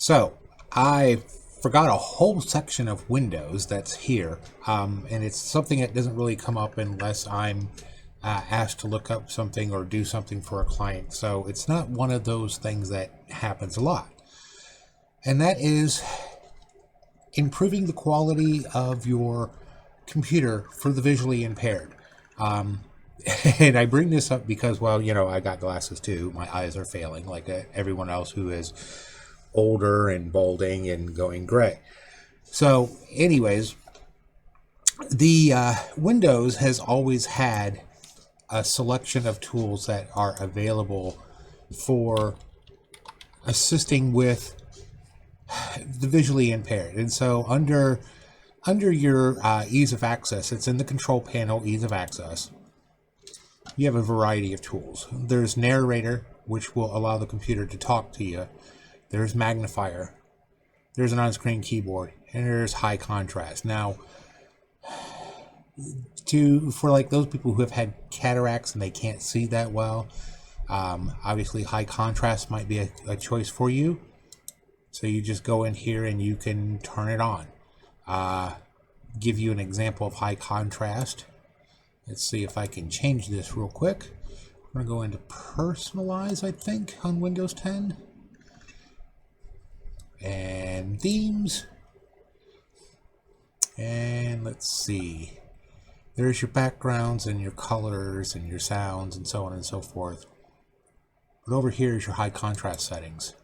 So I forgot a whole section of Windows that's here, and it's something that doesn't really come up unless I'm asked to look up something or do something for a client. So it's not one of those things that happens a lot. And that is improving the quality of your computer for the visually impaired. And I bring this up because, well, I got glasses too. My eyes are failing like everyone else who is older and balding and going gray. So, anyways, the Windows has always had a selection of tools that are available for assisting with the visually impaired. And so under your ease of access, it's in the control panel, ease of access. You have a variety of tools. There's narrator, which will allow the computer to talk to you. There's magnifier. There's an on-screen keyboard, and there's high contrast. Now, for like those people who have had cataracts and they can't see that well, obviously high contrast might be a choice for you. So you just go in here and you can turn it on. Give you an example of high contrast. Let's see if I can change this real quick. I'm going to go into personalize, I think, on Windows 10. And themes. And let's see. There's your backgrounds and your colors and your sounds and so on and so forth. But over here is your high contrast settings.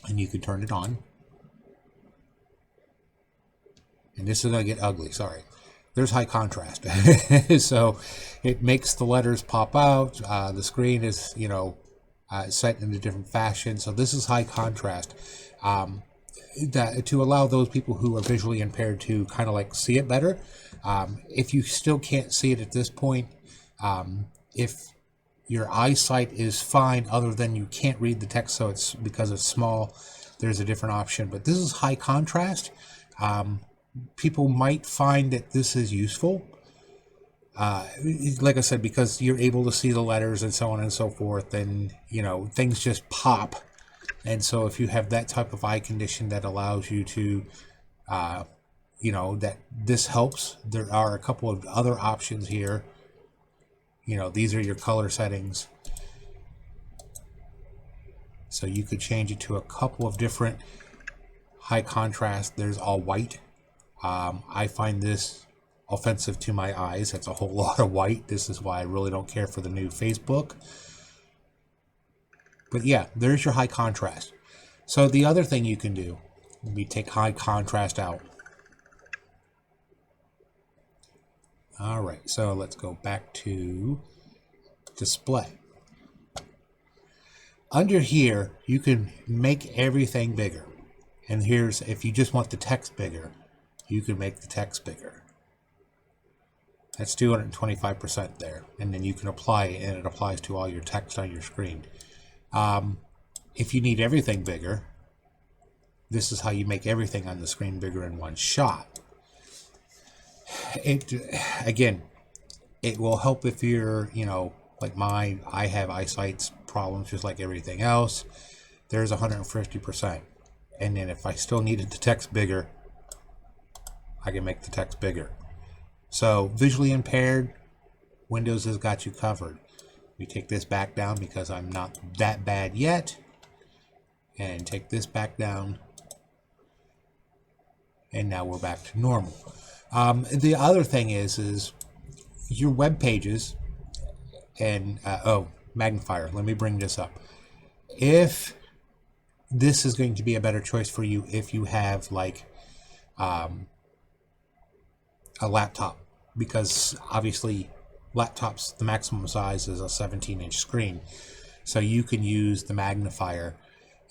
And you can turn it on. And this is going to get ugly, sorry. There's high contrast. So it makes the letters pop out. The screen is, set in a different fashion. So this is high contrast. That to allow those people who are visually impaired to kind of like see it better. If you still can't see it at this point, if your eyesight is fine other than you can't read the text, so it's because it's small, there's a different option. But this is high contrast. People might find that this is useful. Like I said, because you're able to see the letters and so on and so forth, and things just pop. And so if you have that type of eye condition that allows you to that this helps, there are a couple of other options here. These are your color settings. So you could change it to a couple of different high contrast. There's all white. I find this offensive to my eyes. That's a whole lot of white. This is why I really don't care for the new Facebook. But yeah, there's your high contrast. So the other thing you can do, we take high contrast out. All right, so let's go back to display. Under here, you can make everything bigger. And here's, if you just want the text bigger, you can make the text bigger. That's 225% there. And then you can apply it, and it applies to all your text on your screen. If you need everything bigger, this is how you make everything on the screen bigger in one shot. Again, it will help if you're, like I have eyesight problems just like everything else. There's 150%. And then if I still needed the text bigger, I can make the text bigger. So visually impaired, Windows has got you covered. We take this back down because I'm not that bad yet. And take this back down. And now we're back to normal. The other thing is your web pages and magnifier. Let me bring this up. If this is going to be a better choice for you if you have like a laptop, because obviously laptops, the maximum size is a 17-inch screen, so you can use the magnifier.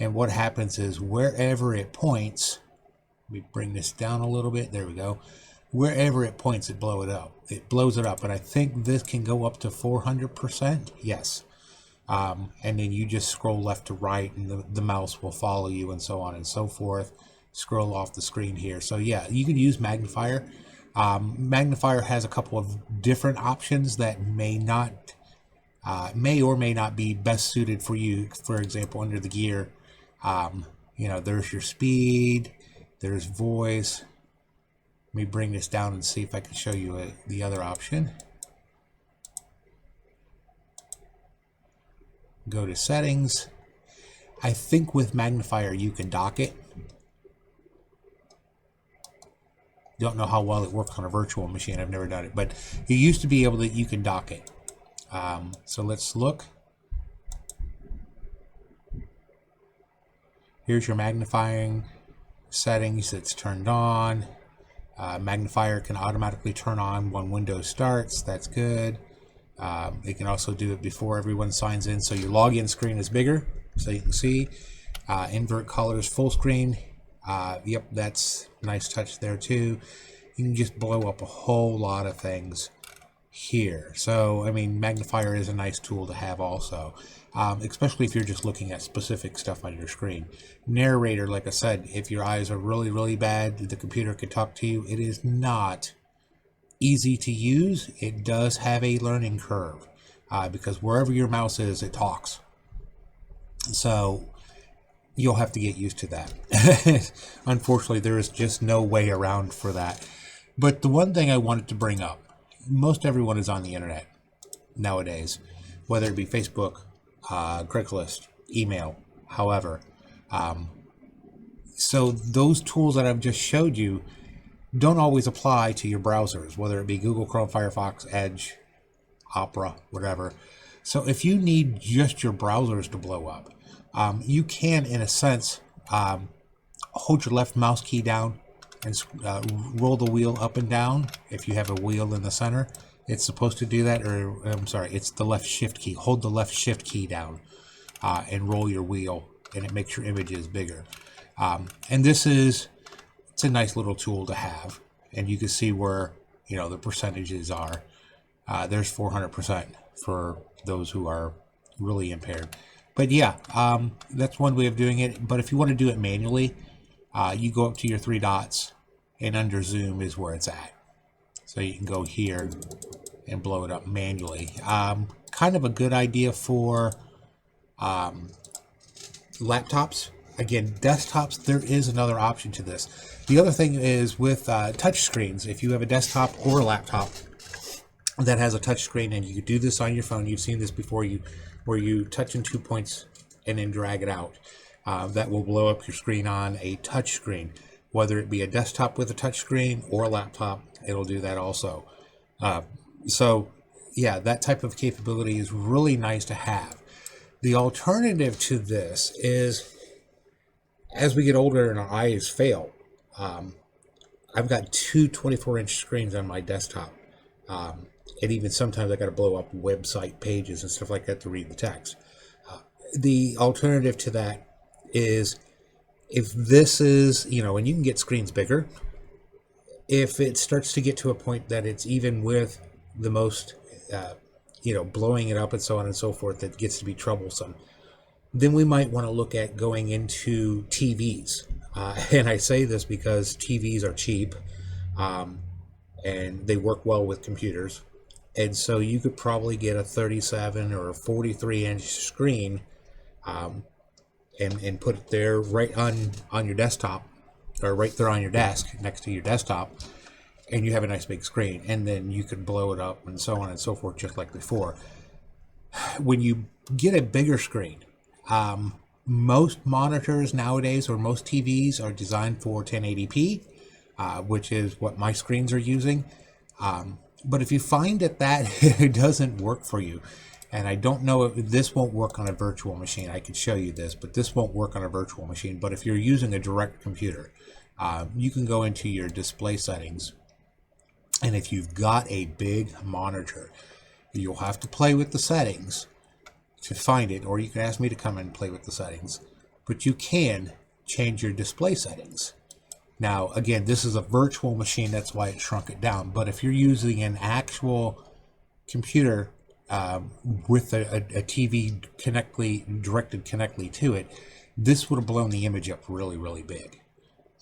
And what happens is wherever it points, let me bring this down a little bit, there we go. Wherever it points, it blows it up. But I think this can go up to 400%. Yes. And then you just scroll left to right, and the mouse will follow you, and so on and so forth. Scroll off the screen here. So yeah, you can use magnifier. Magnifier has a couple of different options that may or may not be best suited for you. For example, under the gear, You know, there's your speed, there's voice. Let me bring this down and see if I can show you the other option. Go to settings. I think with magnifier you can dock it. Don't know how well it works on a virtual machine. I've never done it, but you used to be able to, you can dock it. So let's look. Here's your magnifying settings. It's turned on. Magnifier can automatically turn on when Windows starts. That's good. It can also do it before everyone signs in, so your login screen is bigger, so you can see. Invert colors full screen. Yep, that's nice touch there too. You can just blow up a whole lot of things here. So, I mean, magnifier is a nice tool to have also, especially if you're just looking at specific stuff on your screen. Narrator, like I said, if your eyes are really, really bad, the computer can talk to you. It is not easy to use. It does have a learning curve because wherever your mouse is, it talks. So you'll have to get used to that. Unfortunately, there is just no way around for that. But the one thing I wanted to bring up, most everyone is on the internet nowadays, whether it be Facebook, Craigslist, email, however. So those tools that I've just showed you don't always apply to your browsers, whether it be Google Chrome, Firefox, Edge, Opera, whatever. So if you need just your browsers to blow up, you can, in a sense, hold your left mouse key down and roll the wheel up and down. If you have a wheel in the center, it's supposed to do that, or I'm sorry, it's the left shift key. Hold the left shift key down and roll your wheel, and it makes your images bigger. And it's a nice little tool to have, and you can see where, you know, the percentages are. There's 400% for those who are really impaired. But yeah, that's one way of doing it. But if you want to do it manually, you go up to your three dots, and under zoom is where it's at. So you can go here and blow it up manually. Kind of a good idea for laptops. Again, desktops, there is another option to this. The other thing is with touch screens. If you have a desktop or a laptop that has a touch screen, and you do this on your phone, you've seen this before, where you touch in 2 points and then drag it out. That will blow up your screen on a touch screen. Whether it be a desktop with a touch screen or a laptop, it'll do that also. So yeah, that type of capability is really nice to have. The alternative to this is, as we get older and our eyes fail, I've got two 24-inch screens on my desktop. And even sometimes I got to blow up website pages and stuff like that to read the text. The alternative to that is, if this is, you know, and you can get screens bigger, if it starts to get to a point that it's even with the most, you know, blowing it up and so on and so forth, that gets to be troublesome, then we might want to look at going into TVs. And I say this because TVs are cheap, and they work well with computers. And so you could probably get a 37 or a 43-inch screen, and put it there right on your desktop, or right there on your desk next to your desktop, and you have a nice big screen, and then you could blow it up and so on and so forth, just like before. When you get a bigger screen, most monitors nowadays, or most TVs, are designed for 1080p, which is what my screens are using. But if you find that doesn't work for you, and I don't know if this won't work on a virtual machine, I could show you this, but this won't work on a virtual machine. But if you're using a direct computer, you can go into your display settings, and if you've got a big monitor, you'll have to play with the settings to find it, or you can ask me to come and play with the settings, but you can change your display settings. Now, again, this is a virtual machine, that's why it shrunk it down. But if you're using an actual computer with a TV directed connectly to it, this would have blown the image up really, really big.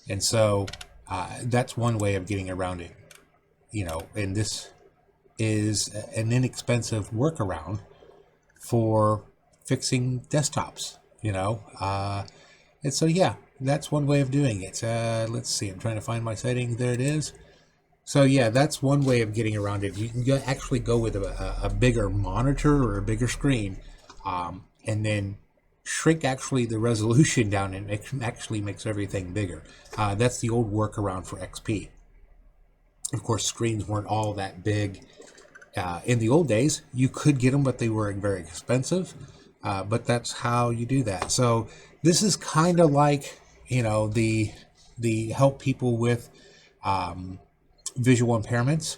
And so that's one way of getting around it, you know, and this is an inexpensive workaround for fixing desktops, you know. And so, yeah, that's one way of doing it. Let's see, I'm trying to find my setting. There it is. So yeah, that's one way of getting around it. You can actually go with a bigger monitor or a bigger screen, and then shrink actually the resolution down, and it actually makes everything bigger. That's the old workaround for XP. Of course, screens weren't all that big in the old days. You could get them, but they were very expensive. But that's how you do that. So this is kind of like, you know, the help people with visual impairments.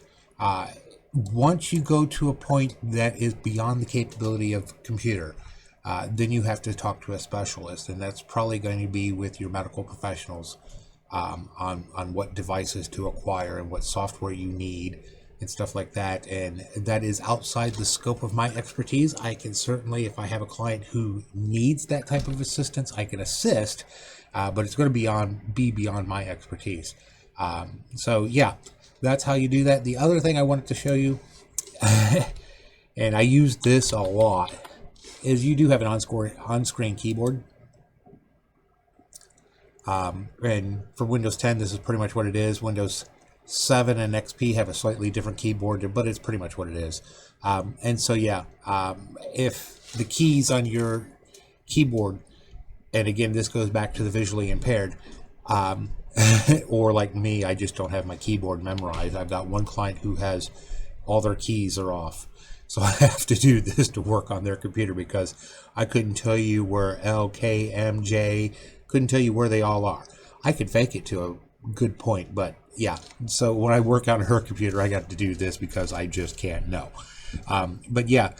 Once you go to a point that is beyond the capability of computer, then you have to talk to a specialist, and that's probably going to be with your medical professionals on what devices to acquire and what software you need and stuff like that. And that is outside the scope of my expertise. I can certainly, if I have a client who needs that type of assistance, I can assist, but it's going to be beyond my expertise. So yeah, that's how you do that. The other thing I wanted to show you, and I use this a lot, is you do have an on-screen keyboard. And for Windows 10, this is pretty much what it is. Windows 7 and XP have a slightly different keyboard, but it's pretty much what it is. And so yeah, if the keys on your keyboard, and again, this goes back to the visually impaired, or like me, I just don't have my keyboard memorized. I've got one client who has all their keys are off. So I have to do this to work on their computer because I couldn't tell you where L, K, M, J, couldn't tell you where they all are. I could fake it to a good point, but yeah. So when I work on her computer, I got to do this because I just can't know. But yeah,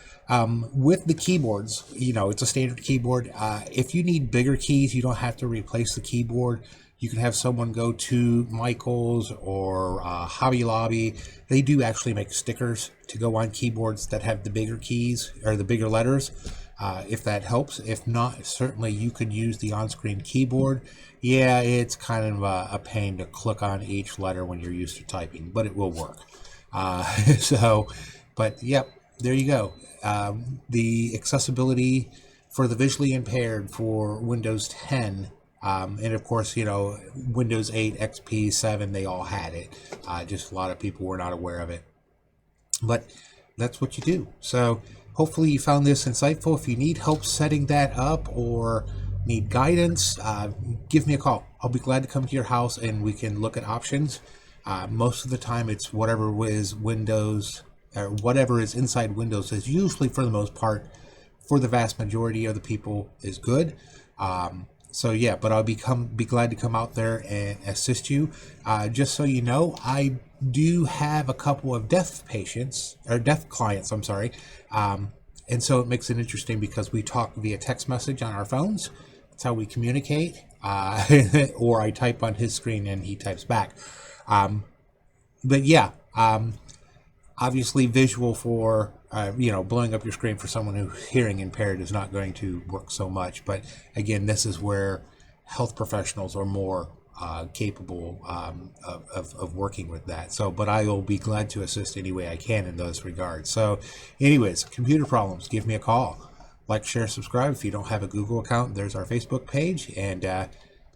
with the keyboards, you know, it's a standard keyboard. If you need bigger keys, you don't have to replace the keyboard. You can have someone go to Michael's or Hobby Lobby. They do actually make stickers to go on keyboards that have the bigger keys or the bigger letters, if that helps. If not, certainly you could use the on-screen keyboard. Yeah, it's kind of a pain to click on each letter when you're used to typing, but it will work. But yep, there you go. The accessibility for the visually impaired for Windows 10. And of course, you know, Windows 8, XP, 7, they all had it. Just a lot of people were not aware of it. But that's what you do. So hopefully you found this insightful. If you need help setting that up or need guidance, give me a call. I'll be glad to come to your house and we can look at options. Most of the time it's whatever is Windows, or whatever is inside Windows is usually, for the most part, for the vast majority of the people, is good. So yeah, but I'll be glad to come out there and assist you. Just so you know, I do have a couple of deaf clients, I'm sorry. And so it makes it interesting because we talk via text message on our phones. That's how we communicate. Or I type on his screen and he types back. But yeah, obviously visual for you know, blowing up your screen for someone who's hearing impaired is not going to work so much. But again, this is where health professionals are more capable of working with that. So, but I will be glad to assist any way I can in those regards. So anyways, computer problems, give me a call. Like, share, subscribe. If you don't have a Google account, there's our Facebook page. And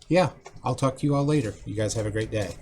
yeah, I'll talk to you all later. You guys have a great day.